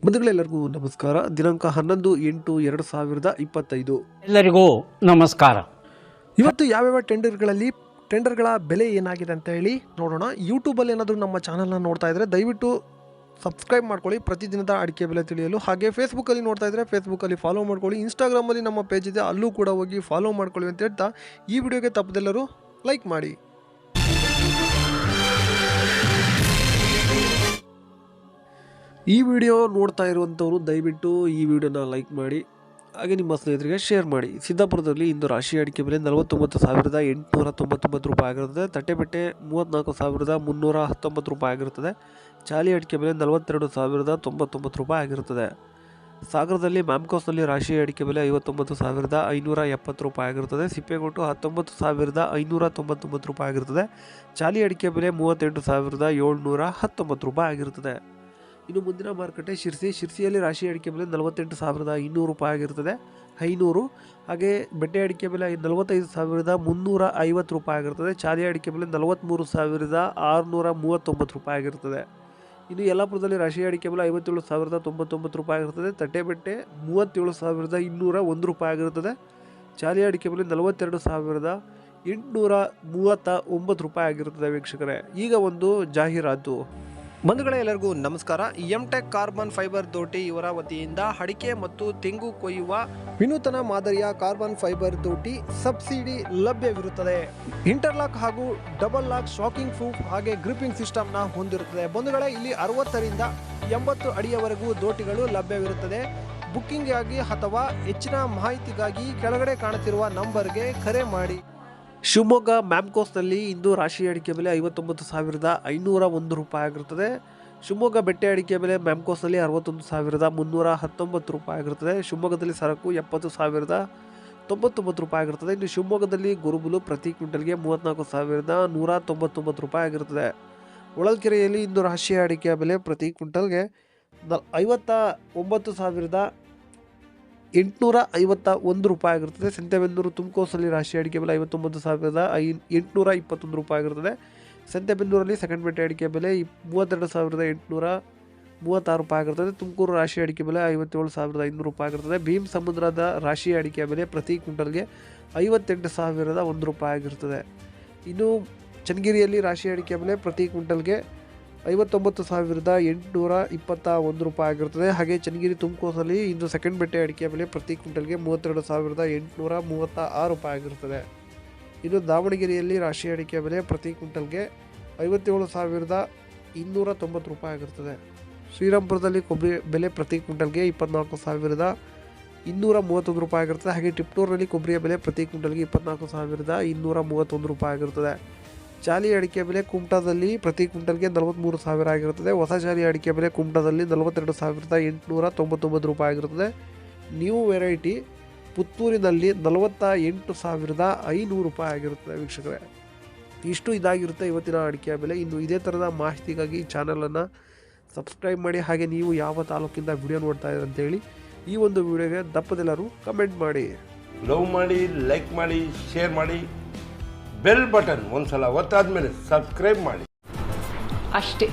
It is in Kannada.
ಬಂಧುಗಳೆಲ್ಲರಿಗೂ ನಮಸ್ಕಾರ. ದಿನಾಂಕ 11/8/2025. ಎಲ್ಲರಿಗೂ ನಮಸ್ಕಾರ. ಇವತ್ತು ಯಾವ್ಯಾವ ಟೆಂಡರ್ಗಳ ಬೆಲೆ ಏನಾಗಿದೆ ಅಂತ ಹೇಳಿ ನೋಡೋಣ. ಯೂಟ್ಯೂಬಲ್ಲಿ ಏನಾದರೂ ನಮ್ಮ ಚಾನಲ್ನ ನೋಡ್ತಾ ಇದ್ದರೆ ದಯವಿಟ್ಟು ಸಬ್ಸ್ಕ್ರೈಬ್ ಮಾಡ್ಕೊಳ್ಳಿ ಪ್ರತಿದಿನದ ಅಡಿಕೆ ಬೆಲೆ ತಿಳಿಯಲು. ಹಾಗೆ ಫೇಸ್ಬುಕ್ಕಲ್ಲಿ ನೋಡ್ತಾ ಇದ್ದರೆ ಫೇಸ್ಬುಕ್ಕಲ್ಲಿ ಫಾಲೋ ಮಾಡ್ಕೊಳ್ಳಿ. ಇನ್ಸ್ಟಾಗ್ರಾಮಲ್ಲಿ ನಮ್ಮ ಪೇಜ್ ಇದೆ, ಅಲ್ಲೂ ಕೂಡ ಹೋಗಿ ಫಾಲೋ ಮಾಡ್ಕೊಳ್ಳಿ ಅಂತ ಹೇಳ್ತಾ ಈ ವಿಡಿಯೋಗೆ ತಪ್ಪದೆಲ್ಲರೂ ಲೈಕ್ ಮಾಡಿ. ಈ ವಿಡಿಯೋ ನೋಡ್ತಾ ಇರುವಂಥವರು ದಯವಿಟ್ಟು ಈ ವಿಡಿಯೋನ ಲೈಕ್ ಮಾಡಿ, ಹಾಗೆ ನಿಮ್ಮ ಸ್ನೇಹಿತರಿಗೆ ಶೇರ್ ಮಾಡಿ. ಸಿದ್ದಾಪುರದಲ್ಲಿ ಇಂದು ರಾಶಿ ಅಡಿಕೆ ಬೆಲೆ 49,899 ರೂಪಾಯಿ ಆಗಿರುತ್ತದೆ. ತಟ್ಟೆಬೆಟ್ಟೆ 34,319 ರೂಪಾಯಿ ಆಗಿರುತ್ತದೆ. ಚಾಲಿ ಅಡಿಕೆ ಬೆಲೆ 42,099 ರೂಪಾಯಿ ಆಗಿರುತ್ತದೆ. ಸಾಗರದಲ್ಲಿ ಮ್ಯಾಮ್ಕೋಸ್ನಲ್ಲಿ ರಾಶಿ ಅಡಿಕೆ ಬೆಲೆ 59,570 ರೂಪಾಯಿ ಆಗಿರುತ್ತದೆ. ಸಿಪ್ಪೆಗೋಟು 19,599 ರೂಪಾಯಿ ಆಗಿರುತ್ತದೆ. ಚಾಲಿ ಅಡಿಕೆ ಬೆಲೆ 38,719 ರೂಪಾಯಿ ಆಗಿರುತ್ತದೆ. ಇನ್ನು ಮುಂದಿನ ಮಾರುಕಟ್ಟೆ ಶಿರ್ಸಿಯಲ್ಲಿ ರಾಶಿ ಅಡಿಕೆ ಬೆಲೆ 48,200 ರೂಪಾಯಿ ಆಗಿರುತ್ತದೆ 500. ಹಾಗೆ ಬೆಟ್ಟೆ ಅಡಿಕೆ ಬೆಲೆ 45,350 ರೂಪಾಯಿ ಆಗಿರುತ್ತದೆ. ಚಾಲಿ ಅಡಿಕೆ ಬೆಲೆ 43,639 ರೂಪಾಯಿ ಆಗಿರುತ್ತದೆ. ಇನ್ನು ಯಲ್ಲಾಪುರದಲ್ಲಿ ರಾಶಿ ಅಡಿಕೆ ಬೆಲೆ 57,099 ರೂಪಾಯಿ ಆಗಿರುತ್ತದೆ. ತಟ್ಟೆಬೆಟ್ಟೆ 37,201 ರೂಪಾಯಿ ಆಗಿರುತ್ತದೆ. ಚಾಲಿ ಅಡಿಕೆ ಬೆಲೆ 42,839 ರೂಪಾಯಿ ಆಗಿರುತ್ತದೆ. ವೀಕ್ಷಕರೇ, ಈಗ ಒಂದು ಜಾಹೀರಾತು. ಬಂಧುಗಳೇ, ಎಲ್ಲರಿಗೂ ನಮಸ್ಕಾರ. ಎಂಟೆಕ್ ಕಾರ್ಬನ್ ಫೈಬರ್ ದೋಟಿ ಇವರ ವತಿಯಿಂದ ಅಡಿಕೆ ಮತ್ತು ತೆಂಗು ಕೊಯ್ಯುವ ವಿನೂತನ ಮಾದರಿಯ ಕಾರ್ಬನ್ ಫೈಬರ್ ದೋಟಿ ಸಬ್ಸಿಡಿ ಲಭ್ಯವಿರುತ್ತದೆ. ಇಂಟರ್ಲಾಕ್ ಹಾಗೂ ಡಬಲ್ ಲಾಕ್ ಶಾಕಿಂಗ್ ಪ್ರೂಫ್ ಹಾಗೆ ಗ್ರಿಪ್ಪಿಂಗ್ ಸಿಸ್ಟಮ್ನ ಹೊಂದಿರುತ್ತದೆ. ಬಂಧುಗಳೇ, ಇಲ್ಲಿ 60ರಿಂದ 80 ಅಡಿಯವರೆಗೂ ದೋಟಿಗಳು ಲಭ್ಯವಿರುತ್ತದೆ. ಬುಕ್ಕಿಂಗ್ ಆಗಿ ಅಥವಾ ಹೆಚ್ಚಿನ ಮಾಹಿತಿಗಾಗಿ ಕೆಳಗಡೆ ಕಾಣುತ್ತಿರುವ ನಂಬರ್ಗೆ ಕರೆ ಮಾಡಿ. ಶಿವಮೊಗ್ಗ ಮ್ಯಾಮ್ಕೋಸ್ನಲ್ಲಿ ಇಂದು ರಾಶಿ ಅಡಿಕೆ ಬೆಲೆ 59,501 ರೂಪಾಯಿ ಆಗಿರುತ್ತದೆ. ಶಿವಮೊಗ್ಗ ಬೆಟ್ಟೆ ಅಡಿಕೆ ಬೆಲೆ ಮ್ಯಾಮ್ಕೋಸ್ನಲ್ಲಿ 61,319 ರೂಪಾಯಿ ಆಗಿರುತ್ತದೆ. ಶಿವಮೊಗ್ಗದಲ್ಲಿ ಸರಕು 70,099 ರೂಪಾಯಿ ಆಗಿರುತ್ತದೆ. ಇನ್ನು ಶಿವಮೊಗ್ಗದಲ್ಲಿ ಗುರುಬುಲು ಪ್ರತಿ ಕ್ವಿಂಟಲ್ಗೆ 34,199 ರೂಪಾಯಿ ಆಗಿರುತ್ತದೆ. ಹೊಳಲ್ಕೆರೆಯಲ್ಲಿ ಇಂದು ರಾಶಿ ಅಡಿಕೆ ಬೆಲೆ ಪ್ರತಿ ಕ್ವಿಂಟಲ್ಗೆ 59,851 ರೂಪಾಯಿ ಆಗಿರುತ್ತದೆ. ಸಂತೆಬೆನ್ನೂರು ತುಮಕೋಸಲ್ಲಿ ರಾಶಿ ಅಡಿಕೆ ಬೆಲೆ 59,821 ರೂಪಾಯಿ ಆಗಿರುತ್ತದೆ. ಸಂತೆಬೆನ್ನೂರಲ್ಲಿ ಸೆಕೆಂಡ್ ಬೆಟ್ಟೆ ಅಡಿಕೆ ಬೆಲೆ 32,836 ರೂಪಾಯಿ ಆಗಿರುತ್ತದೆ. ತುಮಕೂರು ರಾಶಿ ಅಡಿಕೆ ಬೆಲೆ 57,500 ರೂಪಾಯಿ ಆಗಿರುತ್ತದೆ. ಭೀಮ್ ಸಮುದ್ರದ ರಾಶಿ ಅಡಿಕೆ ಬೆಲೆ ಪ್ರತಿ ಕ್ವಿಂಟಲ್ಗೆ 58,001 ರೂಪಾಯಿ ಆಗಿರುತ್ತದೆ. ಇನ್ನು ಚನ್ನಗಿರಿಯಲ್ಲಿ ರಾಶಿ ಅಡಿಕೆ ಬೆಲೆ ಪ್ರತಿ ಕ್ವಿಂಟಲ್ಗೆ 59,821 ರೂಪಾಯಿ ಆಗಿರುತ್ತದೆ. ಹಾಗೆ ಚನ್ನಗಿರಿ ತುಮಕೋಸಲ್ಲಿ ಇಂದು ಸೆಕೆಂಡ್ ಬೆಟ್ಟೆ ಅಡಿಕೆ ಬೆಲೆ ಪ್ರತಿ ಕ್ವಿಂಟಲ್ಗೆ 32,836 ರೂಪಾಯಿ ಆಗಿರುತ್ತದೆ. ಇನ್ನು ದಾವಣಗೆರೆಯಲ್ಲಿ ರಾಶಿ ಅಡಿಕೆ ಬೆಲೆ ಪ್ರತಿ ಕ್ವಿಂಟಲ್ಗೆ 57,290 ರೂಪಾಯಿ ಆಗಿರುತ್ತದೆ. ಶ್ರೀರಾಮ್ಪುರದಲ್ಲಿ ಕೊಬ್ಬರಿ ಬೆಲೆ ಪ್ರತಿ ಕ್ವಿಂಟಲ್ಗೆ 24,231 ರೂಪಾಯಿ ಆಗಿರುತ್ತದೆ. ಹಾಗೆ ಟಿಪ್ಟೂರಿನಲ್ಲಿ ಕೊಬ್ಬರಿಯ ಬೆಲೆ ಪ್ರತಿ ಕ್ವಿಂಟಲ್ಗೆ 24,231 ರೂಪಾಯಿ ಆಗಿರುತ್ತದೆ. ಚಾಲಿ ಅಡಿಕೆ ಬೆಲೆ ಕುಮಟಾದಲ್ಲಿ ಪ್ರತಿ ಕ್ವಿಂಟಲ್ಗೆ 43,000 ಆಗಿರುತ್ತದೆ. ಹೊಸ ಚಾಲಿ ಅಡಿಕೆ ಬೆಲೆ ಕುಮಟಾದಲ್ಲಿ 42,899 ರೂಪಾಯಿ ಆಗಿರುತ್ತದೆ. ನ್ಯೂ ವೆರೈಟಿ ಪುತ್ತೂರಿನಲ್ಲಿ 48,500 ರೂಪಾಯಿ ಆಗಿರುತ್ತದೆ. ವೀಕ್ಷಕರೇ, ಇಷ್ಟು ಇದಾಗಿರುತ್ತೆ ಇವತ್ತಿನ ಅಡಿಕೆ ಬೆಲೆ. ಇನ್ನು ಇದೇ ಥರದ ಮಾಹಿತಿಗಾಗಿ ಚಾನಲನ್ನು ಸಬ್ಸ್ಕ್ರೈಬ್ ಮಾಡಿ. ಹಾಗೆ ನೀವು ಯಾವ ತಾಲೂಕಿಂದ ವಿಡಿಯೋ ನೋಡ್ತಾ ಇದ್ದೀರ ಅಂತೇಳಿ ಈ ಒಂದು ವಿಡಿಯೋಗೆ ತಪ್ಪದೆಲ್ಲರೂ ಕಮೆಂಟ್ ಮಾಡಿ. ಲವ್ ಮಾಡಿ, ಲೈಕ್ ಮಾಡಿ, ಶೇರ್ ಮಾಡಿ, ಬೆಲ್ ಬಟನ್ ಒಂದ್ಸಲ ಒತ್ತಾದ್ಮೇಲೆ ಸಬ್ಸ್ಕ್ರೈಬ್ ಮಾಡಿ ಅಷ್ಟೇ.